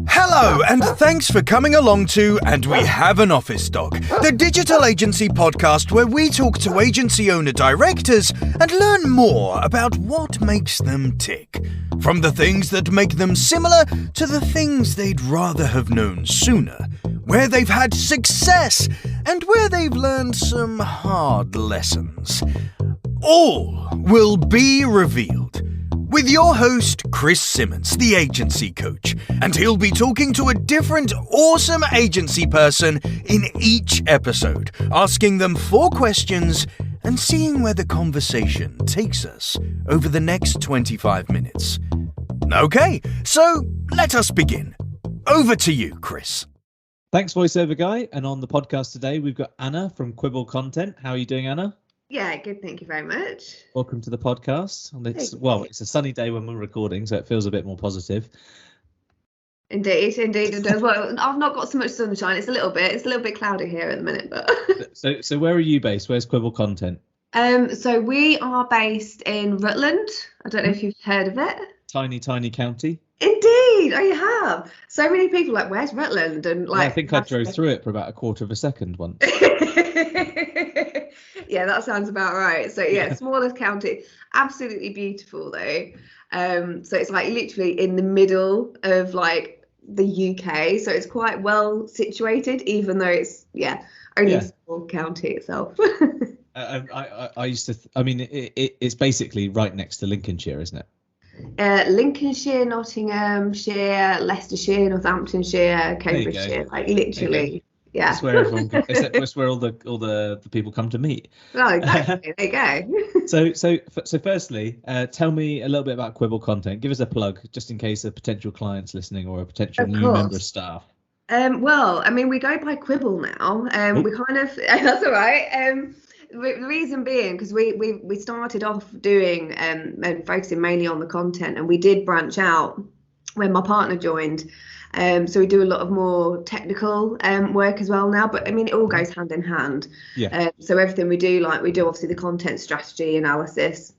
Hello, and thanks for coming along to And We Have an Office Dog, the digital agency podcast where we talk to agency owner-directors and learn more about what makes them tick. From the things that make them similar to the things they'd rather have known sooner, where they've had success and where they've learned some hard lessons. All will be revealed with your host, Chris Simmons, the agency coach, and he'll be talking to a different awesome agency person in each episode, asking them 4 questions and seeing where the conversation takes us over the next 25 minutes. Okay, so let us begin. Over to you, Chris. Thanks, voiceover guy. And on the podcast today, we've got Anna from Quibble Content. How are you doing, Anna? Yeah, good. Thank you very much. Welcome to the podcast. And it's a sunny day when we're recording, so it feels a bit more positive. Indeed it does. Well, I've not got so much sunshine. It's a little bit cloudy here at the minute, but. So where are you based? Where's Quibble Content? So we are based in Rutland. I don't know if you've heard of it. Tiny county. Indeed, you have. So many people like, where's Rutland? And like, I think I drove through it for about a quarter of a second once. Yeah, that sounds about right. So yeah, smallest county, absolutely beautiful though. So it's like literally in the middle of like the UK. So it's quite well situated, even though it's only a small county itself. I used to. It's basically right next to Lincolnshire, isn't it? Lincolnshire, Nottinghamshire, Leicestershire, Northamptonshire, Cambridgeshire, like literally. Yeah, that's where everyone. That's where all the people come to meet. Oh, exactly. There you go. So firstly, tell me a little bit about Quibble Content. Give us a plug, just in case a potential client's listening or a potential new member of staff. Well, I mean, we go by Quibble now. We kind of that's all right. The reason being because we started off doing and focusing mainly on the content, and we did branch out when my partner joined. So we do a lot of more technical work as well now, but I mean it all goes hand in hand. Yeah. So everything we do obviously the content strategy analysis,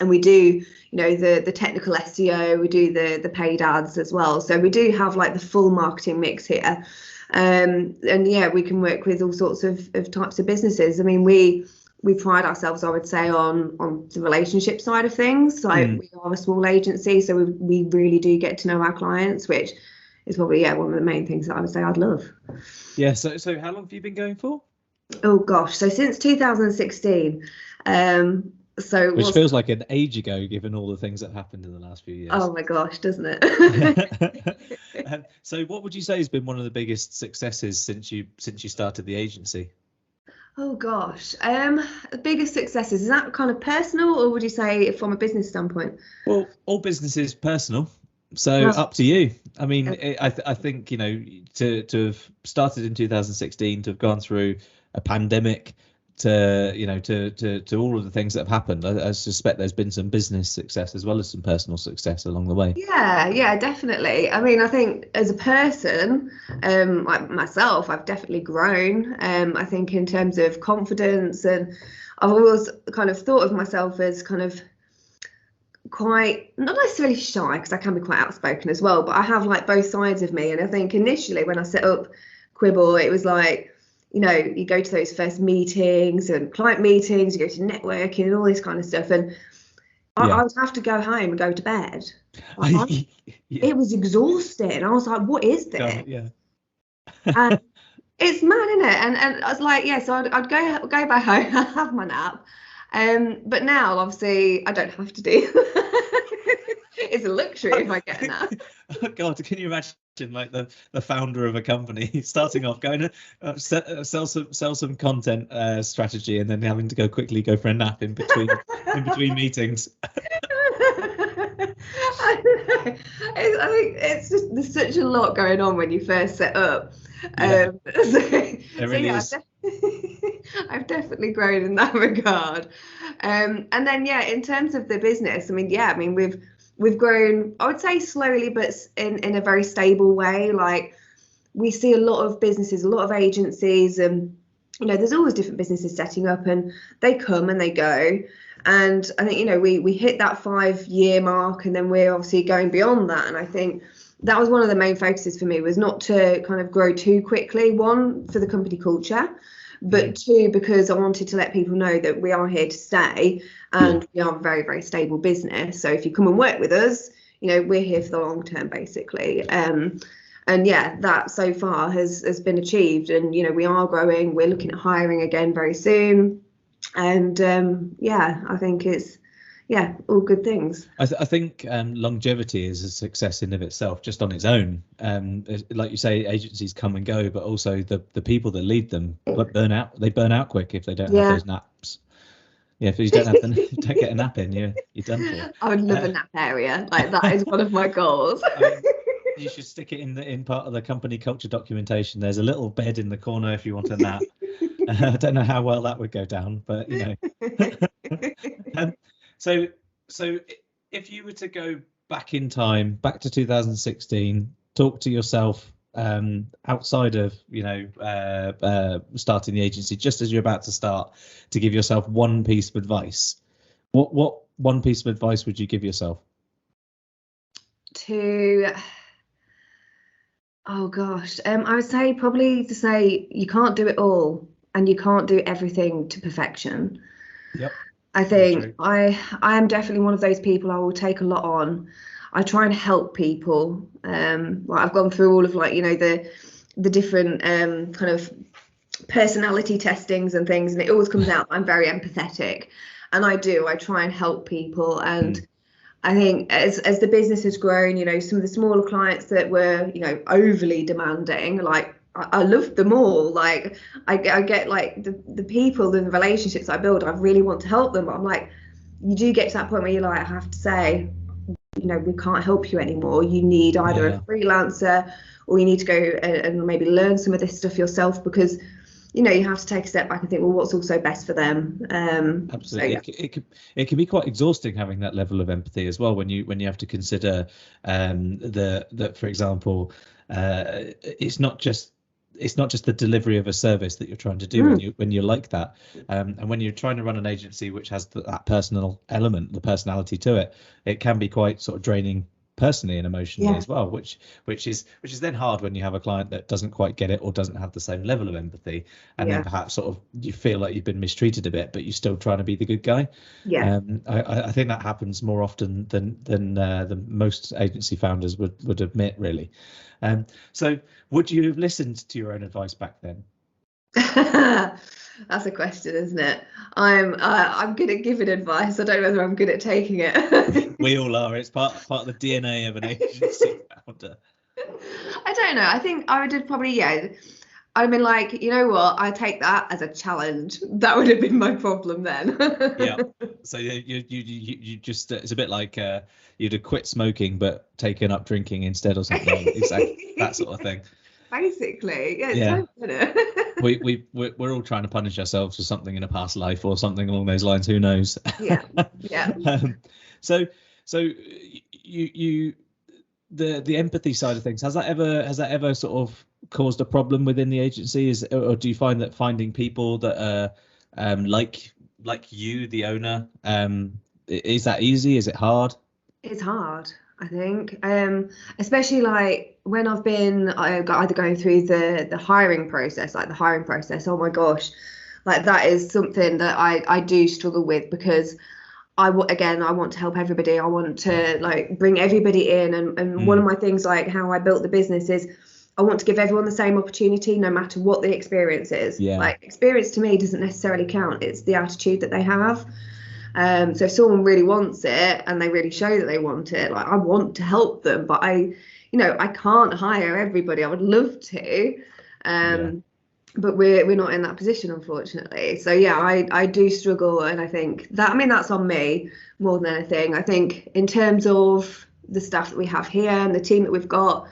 and we do the technical SEO, we do the paid ads as well. So we do have like the full marketing mix here. And yeah, we can work with all sorts of types of businesses. I mean, we pride ourselves, I would say, on the relationship side of things. Like we are a small agency, so we really do get to know our clients, which is probably one of the main things that I would say I'd love. Yeah. So how long have you been going for? Oh gosh, so since 2016. Which feels like an age ago, given all the things that happened in the last few years. Oh my gosh, doesn't it? So what would you say has been one of the biggest successes since you started the agency? Oh gosh, the biggest successes, is that kind of personal, or would you say from a business standpoint? Well, all business is personal, so up to you. I mean, I think to have started in 2016, to have gone through a pandemic, to all of the things that have happened, I suspect there's been some business success as well as some personal success along the way. Yeah, definitely. I mean, I think as a person, like myself, I've definitely grown. I think in terms of confidence, and I've always kind of thought of myself as kind of quite, not necessarily shy, because I can be quite outspoken as well, but I have like both sides of me. And I think initially when I set up Quibble, it was like, you go to those first meetings and client meetings, you go to networking and all this kind of stuff. And I would have to go home and go to bed. It was exhausting. I was like, what is this? And it's mad, isn't it? And I was like, so I'd go back home, have my nap. But now, obviously, I don't have to do It's a luxury if I get a nap. Oh God, can you imagine like the founder of a company starting off going to sell some content strategy, and then having to quickly go for a nap in between meetings? I think it's just, there's such a lot going on when you first set up. There really is. I've definitely grown in that regard. And then in terms of the business, I mean we've grown, I would say slowly, but in a very stable way. Like we see a lot of businesses, a lot of agencies, and there's always different businesses setting up, and they come and they go. And I think, we hit that 5-year mark, and then we're obviously going beyond that. And I think that was one of the main focuses for me, was not to kind of grow too quickly. One, for the company culture, but two, because I wanted to let people know that we are here to stay, and we are a very, very stable business. So if you come and work with us, we're here for the long term, basically. And yeah, that so far has been achieved. And, we are growing. We're looking at hiring again very soon. And I think it's, all good things. I think longevity is a success in of itself, just on its own. Like you say, agencies come and go, but also the people that lead them burn out. They burn out quick if they don't have those naps. Yeah, if you don't have don't get a nap in, you're done for. I would love a nap area. Like, that is one of my goals. You should stick it in part of the company culture documentation. There's a little bed in the corner if you want a nap. I don't know how well that would go down, but So if you were to go back in time, back to 2016, talk to yourself outside of starting the agency, just as you're about to start, to give yourself one piece of advice, what one piece of advice would you give yourself? Oh gosh, I would say probably to say you can't do it all, and you can't do everything to perfection. Yep. I think I am definitely one of those people. I will take a lot on. I try and help people. I've gone through all of the different kind of personality testings and things, and it always comes out I'm very empathetic, and I try and help people. And I think as the business has grown, some of the smaller clients that were overly demanding, like, I love them all. Like, I get like the people and the relationships I build, I really want to help them. But I'm like, you do get to that point where you're like, I have to say, we can't help you anymore. You need either a freelancer, or you need to go and maybe learn some of this stuff yourself, because you have to take a step back and think, well, what's also best for them. Absolutely. So, it can be quite exhausting having that level of empathy as well, when you have to consider that, for example, it's not just the delivery of a service that you're trying to do when you're like that, and when you're trying to run an agency which has that personal element, the personality to it, it can be quite sort of draining personally and emotionally as well, which is then hard when you have a client that doesn't quite get it, or doesn't have the same level of empathy, and then perhaps sort of you feel like you've been mistreated a bit, but you're still trying to be the good guy. I think that happens more often than most agency founders would admit, really. So would you have listened to your own advice back then? That's a question, isn't it? I'm good at giving advice. I don't know whether I'm good at taking it. We all are. It's part of the DNA of an agency founder. I don't know. I think I would have probably I'd been like, you know what? I take that as a challenge. That would have been my problem then. Yeah. So you just it's a bit like you'd have quit smoking but taken up drinking instead, or something. Exactly that sort of thing. Basically, it's we're all trying to punish ourselves for something in a past life or something along those lines. Who knows? Yeah. So you the empathy side of things, has that ever sort of caused a problem within the agency? Or do you find that finding people that are like you, the owner, is that easy? Is it hard? It's hard, I think, especially like when I've been either going through the hiring process, oh my gosh, like that is something that I do struggle with, because I want to help everybody. I want to like bring everybody in, and one of my things, like how I built the business, is I want to give everyone the same opportunity, no matter what the experience is. Like, experience to me doesn't necessarily count, it's the attitude that they have. So if someone really wants it and they really show that they want it, like, I want to help them, but I can't hire everybody. I would love to, but we're not in that position, unfortunately. So I do struggle, and I think that's on me more than anything. I think in terms of the staff that we have here and the team that we've got,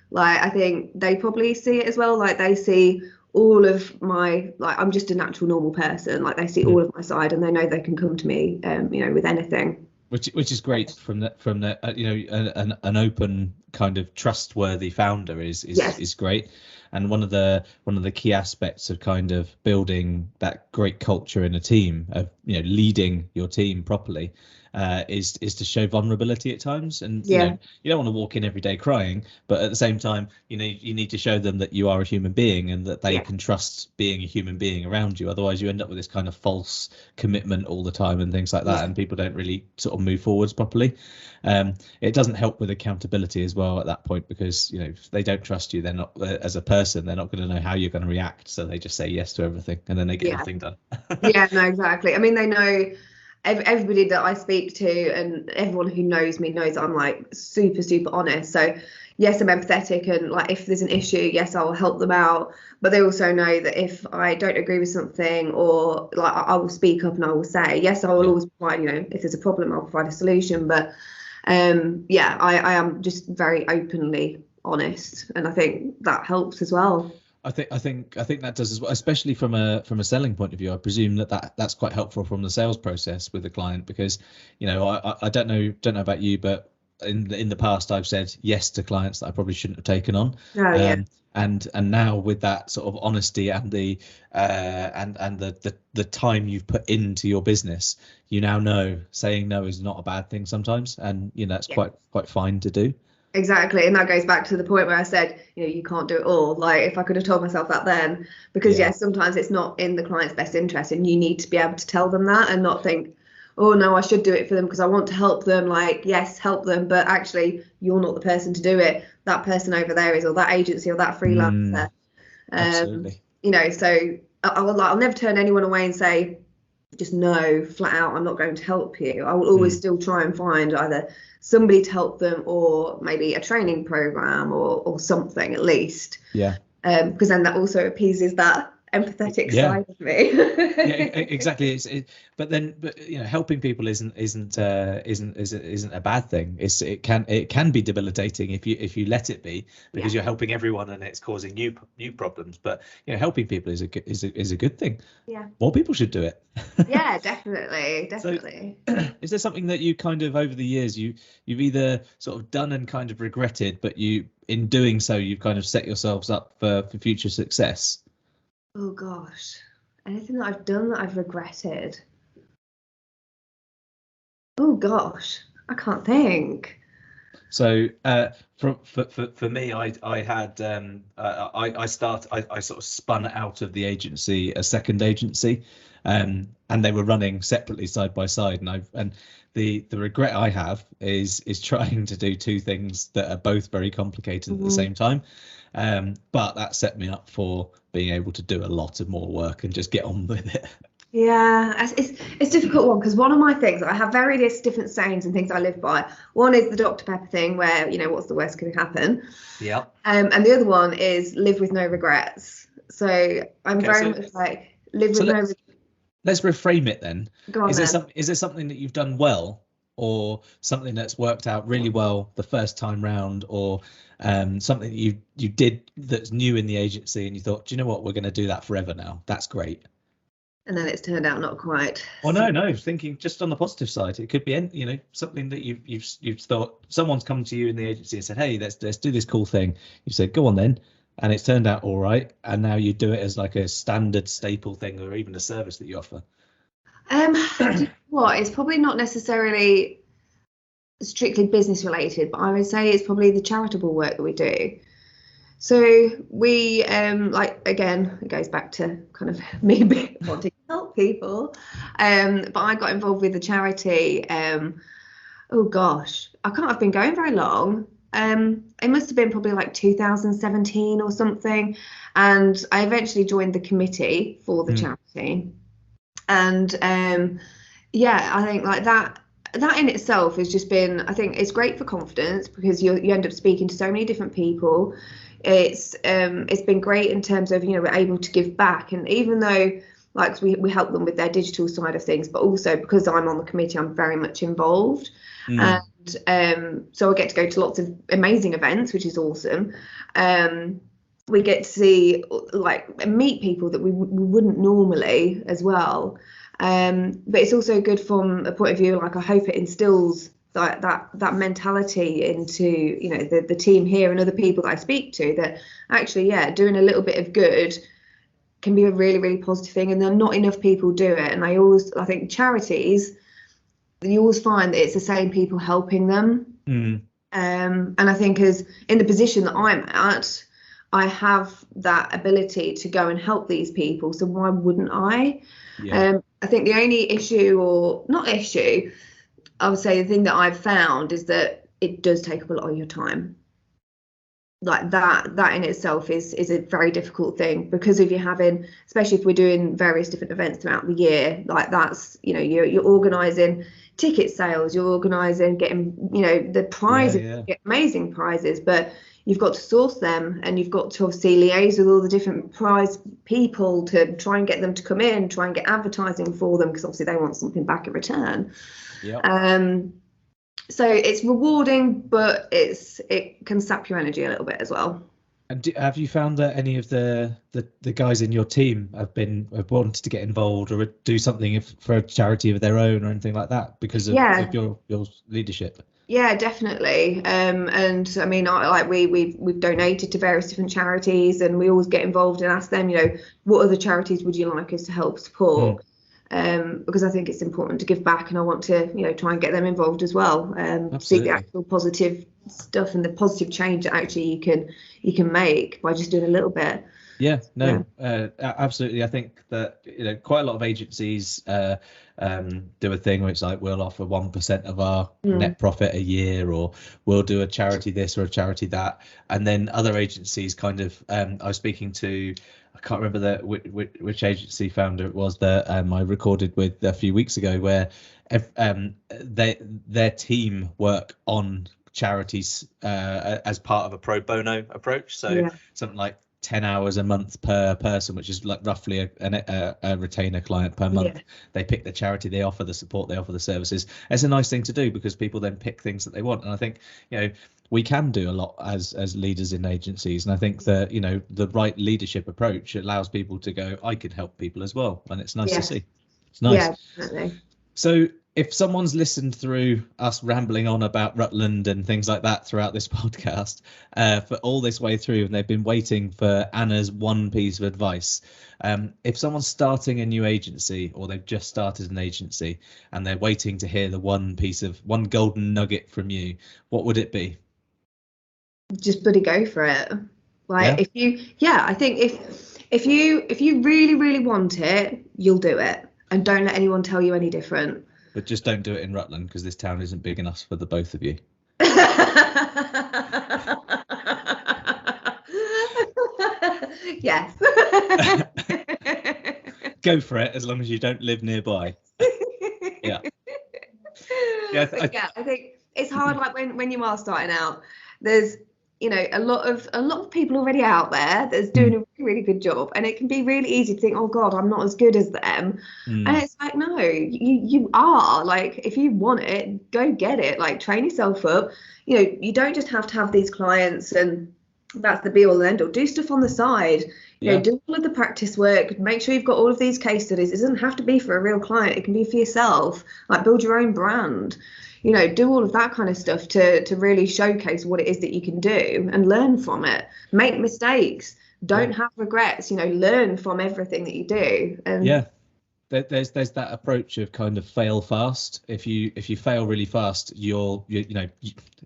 like, I think they probably see it as well. Like, they see all of my, like, I'm just a natural normal person. Like, they see all of my side, and they know they can come to me, with anything. Which is great from the an open kind of trustworthy founder is great. And one of the key aspects of kind of building that great culture in a team, of leading your team properly, is to show vulnerability at times. And you don't want to walk in every day crying, but at the same time, you need to show them that you are a human being and that they can trust being a human being around you. Otherwise, you end up with this kind of false commitment all the time and things like that, and people don't really sort of move forwards properly. It doesn't help with accountability as well at that point, because if they don't trust you, they're not as a person, they're not going to know how you're going to react, so they just say yes to everything and then they get nothing done. No, exactly. I mean, they know, everybody that I speak to and everyone who knows me knows I'm like super honest. So yes, I'm empathetic, and like if there's an issue, yes, I'll help them out. But they also know that if I don't agree with something, or like I will speak up and I will say yes, I will always provide, if there's a problem, I'll provide a solution. But I am just very openly honest, and I think that helps as well. I think that does as well, especially from a selling point of view. I presume that's quite helpful from the sales process with the client, because I don't know about you, but in the past I've said yes to clients that I probably shouldn't have taken on. And now with that sort of honesty and the time you've put into your business, you now know saying no is not a bad thing sometimes, and that's quite fine to do. Exactly, and that goes back to the point where I said, you can't do it all. Like, if I could have told myself that then, because sometimes it's not in the client's best interest, and you need to be able to tell them that and not think, oh no, I should do it for them because I want to help them. Like, yes, help them, but actually you're not the person to do it. That person over there is, or that agency, or that freelancer. Absolutely. So I'll never turn anyone away and say, just no, flat out, I'm not going to help you. I will always still try and find either somebody to help them, or maybe a training program or something at least. Because then that also appeases that empathetic side of me. Exactly. But helping people isn't a bad thing. It can be debilitating if you let it be, because you're helping everyone and it's causing new problems. But helping people is a good thing. More people should do it. Definitely. So, is there something that you kind of over the years you've either sort of done and kind of regretted, but in doing so you've kind of set yourselves up for future success? Oh gosh, anything that I've done that I've regretted? Oh gosh, I can't think. So for me, I had I sort of spun out of the agency, a second agency, and they were running separately side by side, and the regret I have is trying to do two things that are both very complicated at the same time. But that set me up for being able to do a lot of more work and just get on with it. It's a difficult one, because one of my things, I have various different sayings and things I live by. One is the Dr. Pepper thing, where what's the worst can happen. And the other one is live with no regrets. So I'm very much like live with no regrets. Let's reframe it then. Go on, is there something that you've done well, or something that's worked out really well the first time round, or something that you did that's new in the agency and you thought, do you know what, we're going to do that forever now, that's great, and then it's turned out not quite? Well, no, thinking just on the positive side, it could be something that you've thought, someone's come to you in the agency and said, hey, let's do this cool thing. You said, go on then, and it's turned out all right, and now you do it as like a standard staple thing, or even a service that you offer. It's probably not necessarily strictly business related, but I would say it's probably the charitable work that we do. So we again, it goes back to kind of me wanting to help people, but I got involved with the charity. Oh gosh, I can't have been going very long. It must have been probably like 2017 or something, and I eventually joined the committee for the charity. And I think like that in itself has just been, I think it's great for confidence, because you end up speaking to so many different people. It's been great in terms of we're able to give back, and even though like we help them with their digital side of things, but also because I'm on the committee, I'm very much involved. And so I get to go to lots of amazing events, which is awesome. We get to see, like, meet people that we wouldn't normally as well. But it's also good from a point of view, like, I hope it instills that mentality into, you know, the team here and other people that I speak to, that actually, yeah, doing a little bit of good can be a really, really positive thing, and there are not enough people do it. And I think charities, you always find that it's the same people helping them. And I think as in the position that I'm at, I have that ability to go and help these people, so why wouldn't I? I think the only issue, or not issue, I would say the thing that I've found is that it does take up a lot of your time. Like that in itself is a very difficult thing, because if you're having, especially if we're doing various different events throughout the year, like that's, you know, you're organising ticket sales, you're organising getting, you know, the prizes, get amazing prizes, but you've got to source them, and you've got to obviously liaise with all the different prize people to try and get them to come in, try and get advertising for them, because obviously they want something back in return. So it's rewarding, but it can sap your energy a little bit as well. And have you found that any of the guys in your team have wanted to get involved or do something for a charity of their own or anything like that because of your leadership? Yeah, definitely. And I mean, we've donated to various different charities, and we always get involved and ask them, you know, what other charities would you like us to help support? Because I think it's important to give back, and I want to, you know, try and get them involved as well. See the actual positive stuff and the positive change that actually you can make by just doing a little bit. Absolutely. I think that, you know, quite a lot of agencies do a thing where it's like, we'll offer 1% of our net profit a year, or we'll do a charity this or a charity that. And then other agencies kind of, I was speaking to, I can't remember which agency founder it was that I recorded with a few weeks ago, where their team work on charities as part of a pro bono approach. So something like 10 hours a month per person, which is like roughly a retainer client per month. They pick the charity, they offer the support, they offer the services. It's a nice thing to do, because people then pick things that they want. And I think, you know, we can do a lot as leaders in agencies, and I think that, you know, the right leadership approach allows people to go, I can help people as well, and it's nice to see. It's nice. Yeah, definitely. So if someone's listened through us rambling on about Rutland and things like that throughout this podcast for all this way through, and they've been waiting for Anna's one piece of advice, if someone's starting a new agency, or they've just started an agency and they're waiting to hear the one golden nugget from you, what would it be? Just bloody go for it. Like I think if you really, really want it, you'll do it, and don't let anyone tell you any different. But just don't do it in Rutland, because this town isn't big enough for the both of you. Yes. Go for it, as long as you don't live nearby. Yeah. I think it's hard. Like when you are starting out, there's, you know, a lot of people already out there that's doing a really, really good job, and it can be really easy to think, oh God, I'm not as good as them. And it's like, no, you are. Like, if you want it, go get it. Like, train yourself up. You know, you don't just have to have these clients and that's the be all and end all. Do stuff on the side. You know, do all of the practice work. Make sure you've got all of these case studies. It doesn't have to be for a real client. It can be for yourself. Like, build your own brand. You know, do all of that kind of stuff to really showcase what it is that you can do and learn from it. Make mistakes. Don't have regrets. You know, learn from everything that you do. And there's that approach of kind of fail fast. If you fail really fast, you know,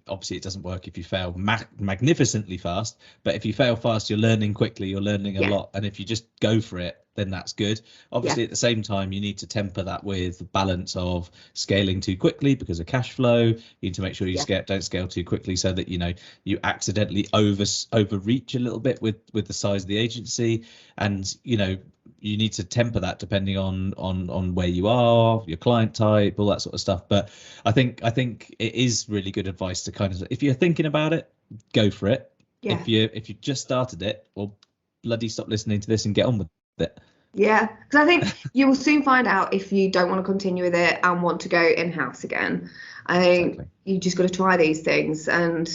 obviously it doesn't work if you fail magnificently fast. But if you fail fast, you're learning quickly. You're learning a lot. And if you just go for it, then that's good. Obviously, at the same time, you need to temper that with the balance of scaling too quickly because of cash flow. You need to make sure you don't scale too quickly, so that, you know, you accidentally overreach a little bit with the size of the agency. And, you know, you need to temper that depending on where you are, your client type, all that sort of stuff. But I think it is really good advice to kind of, if you're thinking about it, go for it. If you just started it, well, bloody stop listening to this and get on with it. Yeah, because I think you will soon find out if you don't want to continue with it and want to go in-house again. I think you just got to try these things. And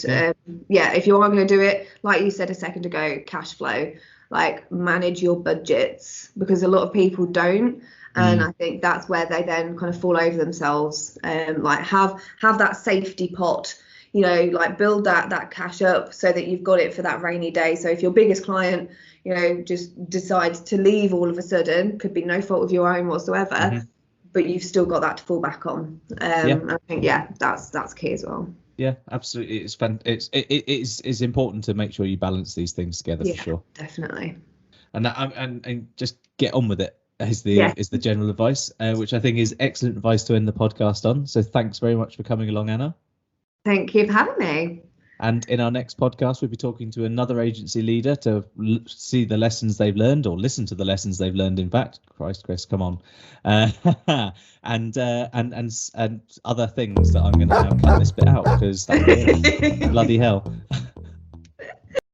if you are going to do it, like you said a second ago, cash flow, like manage your budgets, because a lot of people don't. And I think that's where they then kind of fall over themselves. Like have that safety pot, you know, like build that cash up so that you've got it for that rainy day. So if your biggest client, you know, just decides to leave all of a sudden, could be no fault of your own whatsoever, but you've still got that to fall back on. I think that's key as well. Yeah, absolutely. It's important to make sure you balance these things together, for sure. Definitely. And just get on with it is the general advice, which I think is excellent advice to end the podcast on. So thanks very much for coming along, Anna. Thank you for having me. And in our next podcast, we'll be talking to another agency leader to see the lessons they've learned, or listen to the lessons they've learned. In fact, Christ, Chris, come on, and other things that I'm going to now cut this bit out because that bloody hell.